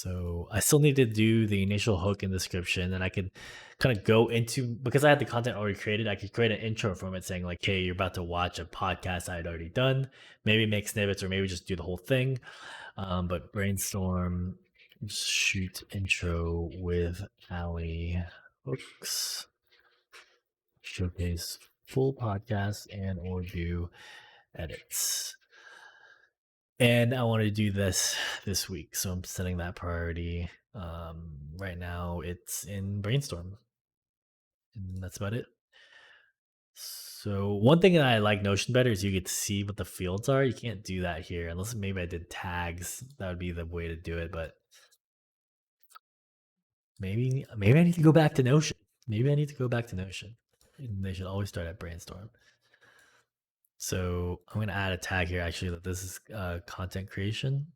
So I still need to do the initial hook and description, and I could kind of go into, because I had the content already created, I could create an intro from it saying like, hey, you're about to watch a podcast I had already done, maybe make snippets or maybe just do the whole thing. But brainstorm, shoot intro with Ali hooks, showcase full podcast and or do edits. And I want to do this week, so I'm setting that priority. Right now it's in brainstorm, and that's about it. So one thing that I like Notion better is you get to see what the fields are. You can't do that here unless maybe I did tags. That would be the way to do it, but maybe I need to go back to Notion. Maybe I need to go back to Notion. They should always start at brainstorm. So I'm gonna add a tag here actually that this is content creation,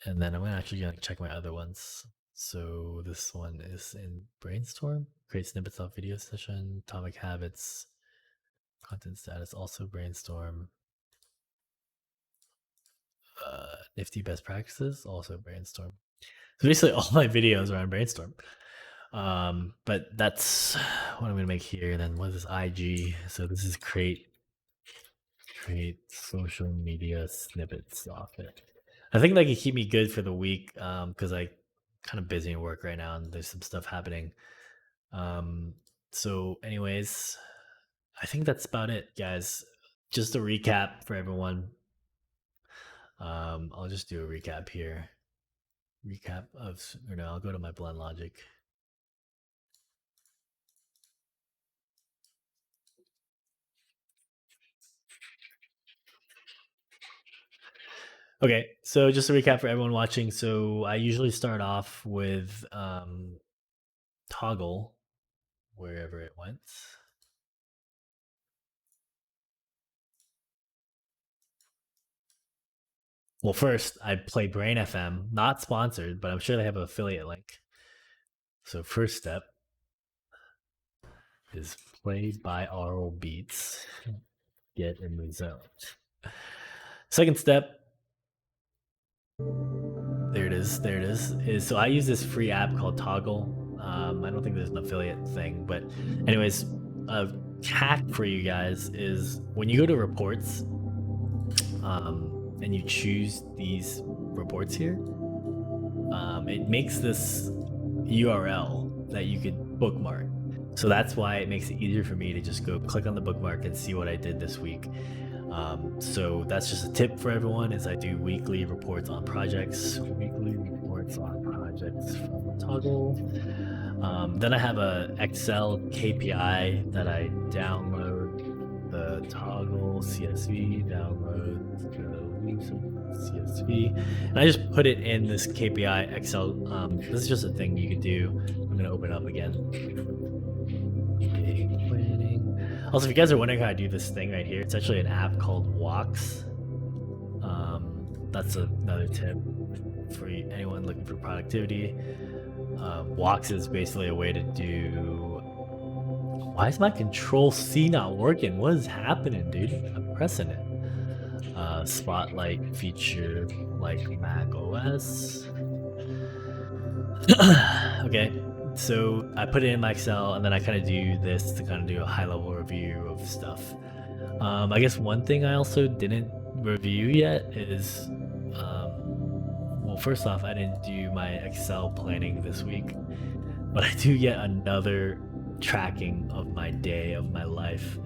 and then I'm actually gonna check my other ones. So this one is in brainstorm, create snippets off video session, atomic habits, content status, also brainstorm, nifty best practices, also brainstorm. So basically all my videos are on brainstorm. But that's what I'm gonna make here. Then what is this IG? So this is create social media snippets off it. I think that can keep me good for the week because I kind of busy at work right now and there's some stuff happening. So anyways, I think that's about it, guys. Just a recap for everyone. I'll just do a recap here. Recap of, I'll go to my blend logic. Okay, so just a recap for everyone watching. So I usually start off with toggle wherever it went. Well, first I play Brain FM, not sponsored, but I'm sure they have an affiliate link. So first step is play binaural beats, get in the zone. Second step, there it is so I use this free app called Toggle. I don't think there's an affiliate thing, but anyways, a hack for you guys is when you go to reports and you choose these reports here, it makes this URL that you could bookmark. So that's why it makes it easier for me to just go click on the bookmark and see what I did this week. So that's just a tip for everyone is I do weekly reports on projects from Toggle. Then I have a Excel KPI that I download the Toggle CSV, download the CSV, and I just put it in this KPI Excel. This is just a thing you can do. I'm gonna open it up again. Planning. Also, if you guys are wondering how I do this thing right here, it's actually an app called Walks. That's another tip for anyone looking for productivity. Walks is basically a way to do. Why is my Control C not working? What is happening, dude? I'm pressing it. Spotlight feature like Mac OS. Okay, so I put it in my Excel and then I kind of do this to kind of do a high level review of stuff. I guess one thing I also didn't review yet is, well, first off, I didn't do my Excel planning this week, but I do yet another tracking of my day, of my life.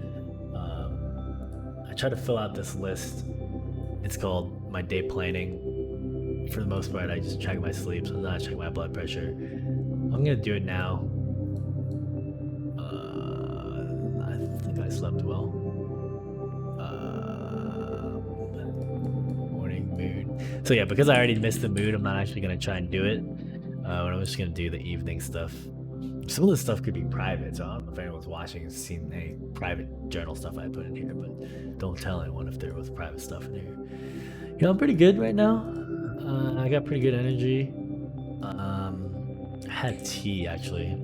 I try to fill out this list. It's called my day planning. For the most part, I just track my sleep, so I'm not checking my blood pressure. I'm gonna do it now. I think I slept well. Morning mood. So yeah, because I already missed the mood, I'm not actually gonna try and do it. But I'm just gonna do the evening stuff. Some of this stuff could be private, so I don't know if anyone's watching and seen any private journal stuff I put in here, but don't tell anyone if there was private stuff in here. You know, I'm pretty good right now. I got pretty good energy. I had tea actually.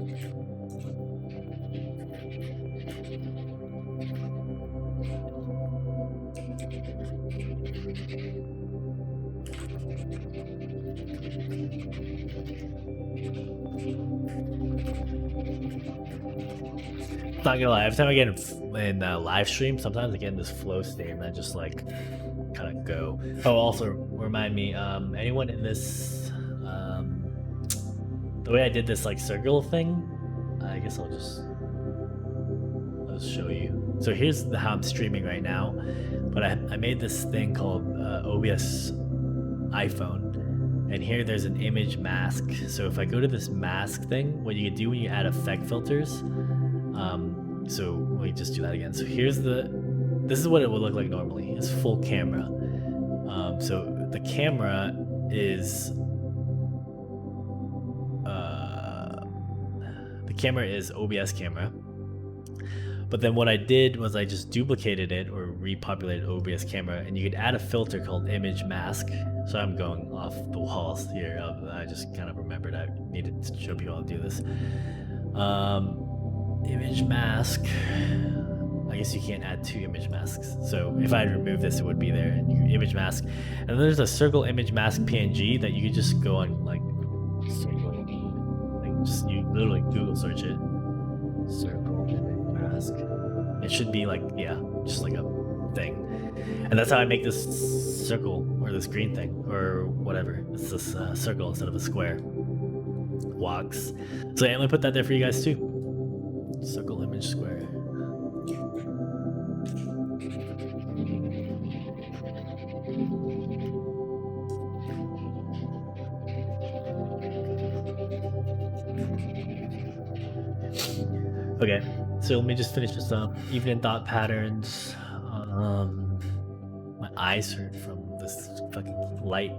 Not gonna lie, every time I get in live stream, sometimes I get in this flow state and I just like kind of go. Oh, also remind me, anyone in this, the way I did this like circle thing, I guess I'll just show you. So here's how I'm streaming right now, but I made this thing called OBS iPhone. And here there's an image mask. So if I go to this mask thing, what you can do when you add effect filters, so let me just do that again. So this is what it would look like normally. It's full camera. So the camera is OBS camera. But then what I did was I just duplicated it or repopulated OBS camera, and you could add a filter called image mask. So I'm going off the walls here. I just kind of remembered I needed to show people how to do this. Image mask. I guess you can't add 2 image masks. So if I remove this, it would be there. And you image mask. And then there's a circle image mask PNG that you could just go on like circle. Like just you literally Google search it. Circle image mask. It should be like, yeah, just like a thing. And that's how I make this circle or this green thing or whatever. It's this circle instead of a square. Walks. So yeah, I'm gonna put that there for you guys too. Circle image square. Okay, so let me just finish this up. Evening thought patterns. My eyes hurt from this fucking light.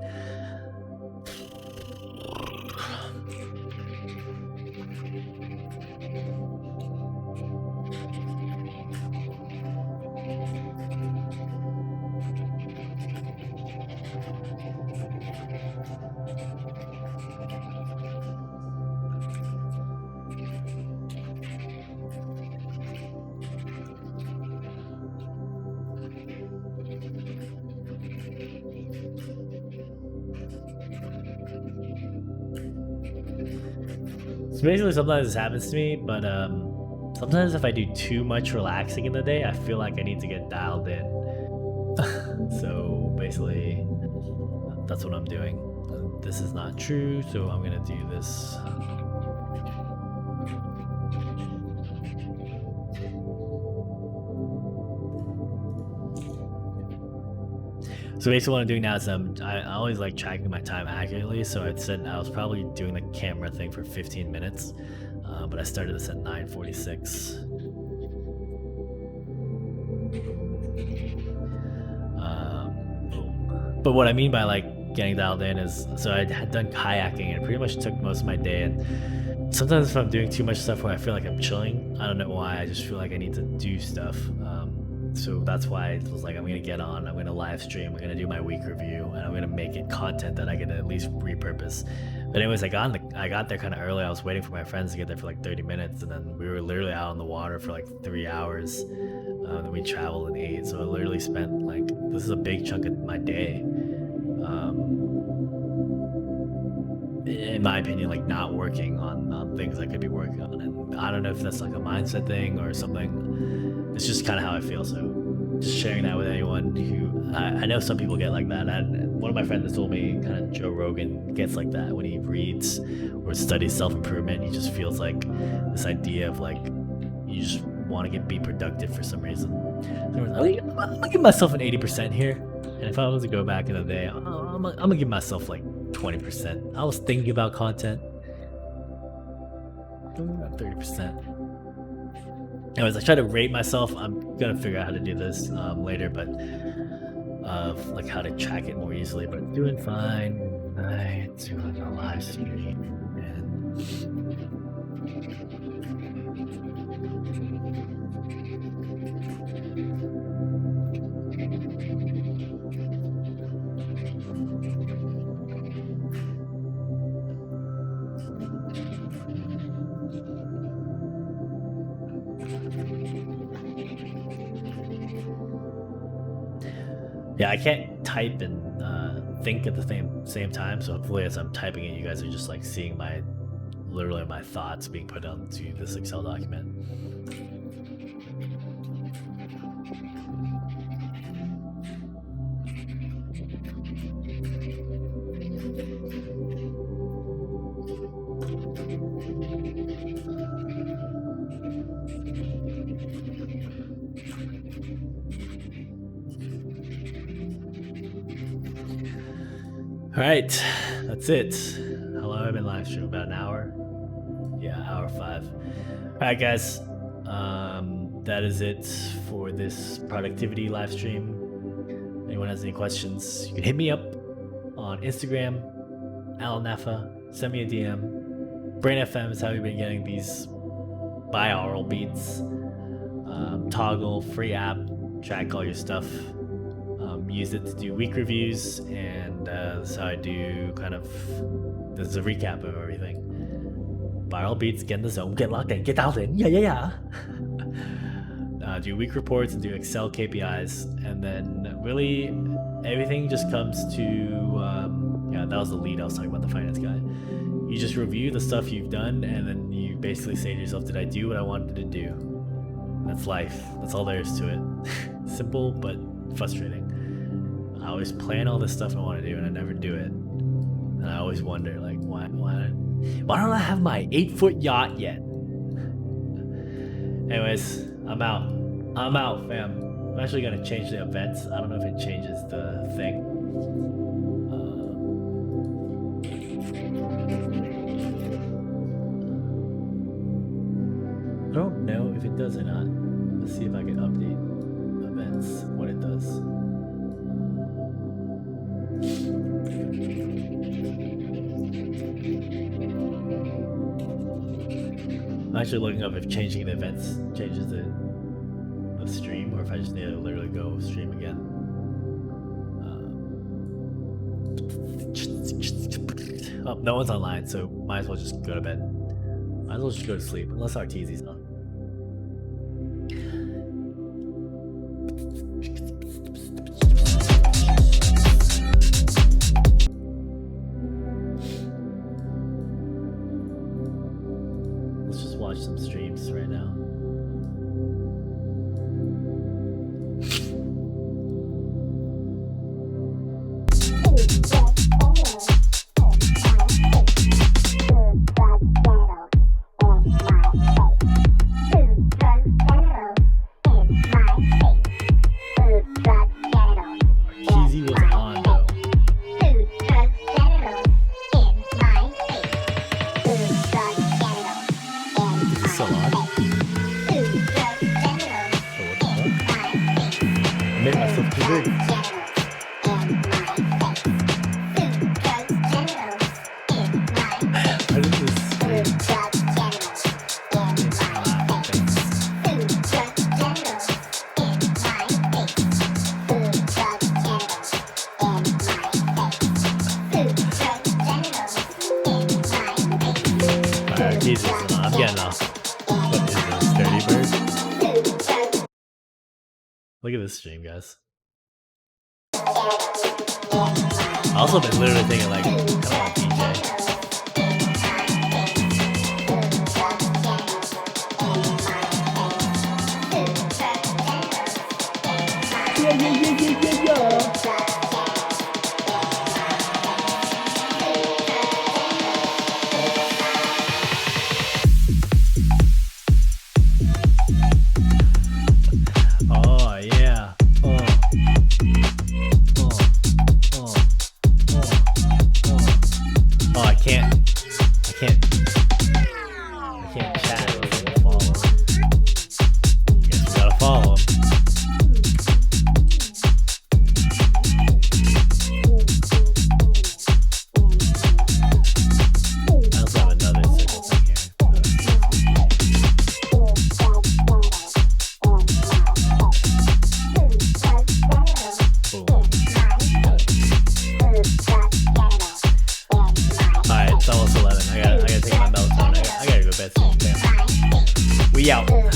So basically sometimes this happens to me, but sometimes if I do too much relaxing in the day, I feel like I need to get dialed in. So basically, that's what I'm doing. This is not true, so I'm gonna do this. So basically what I'm doing now is I always like tracking my time accurately, so I said I was probably doing the camera thing for 15 minutes, but I started this at 9:46. But what I mean by like getting dialed in is, so I had done kayaking and it pretty much took most of my day, and sometimes if I'm doing too much stuff where I feel like I'm chilling, I don't know why, I just feel like I need to do stuff. So that's why I was like, I'm gonna get on, I'm gonna live stream, I'm gonna do my week review, and I'm gonna make it content that I can at least repurpose. But anyways, I got there kind of early. I was waiting for my friends to get there for like 30 minutes, and then we were literally out on the water for like 3 hours. Then we traveled and ate, so I literally spent like, this is a big chunk of my day, in my opinion, like not working on things I could be working on. And I don't know if that's like a mindset thing or something. It's just kind of how I feel, so just sharing that with anyone who, I know some people get like that. One of my friends has told me kind of Joe Rogan gets like that when he reads or studies self-improvement. He just feels like this idea of like, you just want to be productive for some reason. So I'm gonna give myself an 80% here, and if I was to go back in the day, I'm gonna give myself like 20%. I was thinking about content. 30%. Anyways, I try to rate myself. I'm gonna figure out how to do this later, but like how to track it more easily. But I'm doing fine. I do a live stream, and yeah, I can't type and think at the same time. So hopefully, as I'm typing it, you guys are just like seeing literally my thoughts being put onto this Excel document. All right, that's it. How long have I been live streaming? About an hour? Yeah, hour 5. All right, guys. That is it for this productivity live stream. Anyone has any questions, you can hit me up on Instagram, Alanafa. Send me a DM. Brain FM is how we've been getting these binaural beats. Toggle, free app, track all your stuff. Use it to do week reviews, and that's how I do kind of. This is a recap of everything. Viral beats, get in the zone, get locked in, get dialed in. Yeah. Do week reports and do Excel KPIs, and then really everything just comes to. Yeah, that was the lead I was talking about, the finance guy. You just review the stuff you've done, and then you basically say to yourself, did I do what I wanted to do? That's life. That's all there is to it. Simple, but frustrating. I always plan all this stuff I want to do, and I never do it. And I always wonder, like, why don't I have my 8-foot yacht yet? Anyways, I'm out, fam. I'm actually gonna change the events. I don't know if it changes the thing. I don't know if it does or not. Let's see if I can update events, what it does. I'm actually looking up if changing the events changes the stream, or if I just need to literally go stream again. Oh, no one's online, so might as well just go to bed. Might as well just go to sleep, unless Arteezy's on. Let's just watch some streams right now. Arteezy was on though. Is he still on? Oh, what the fuck? I made myself too big. Why did this screen? Alright, Jesus, I'm getting off. What is this, Dirty Bird? Look at this stream, guys. I also been literally thinking, like, come on, DJ. Oh, yeah. Oh, I can't chat or follow. Guess we gotta follow him. I also have another circle thing here. Boom. Alright, it's almost 11. I gotta take my melatonin. I gotta go to bed soon, fam. We out. In my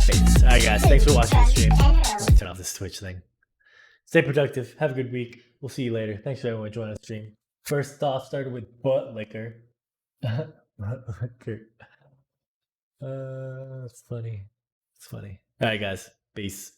face. Alright, guys, thanks for watching the stream. Let me turn off this Twitch thing. Stay productive. Have a good week. We'll see you later. Thanks for everyone joining the stream. First off, started with butt liquor. Butt liquor. That's funny. It's funny. Alright, guys. Peace.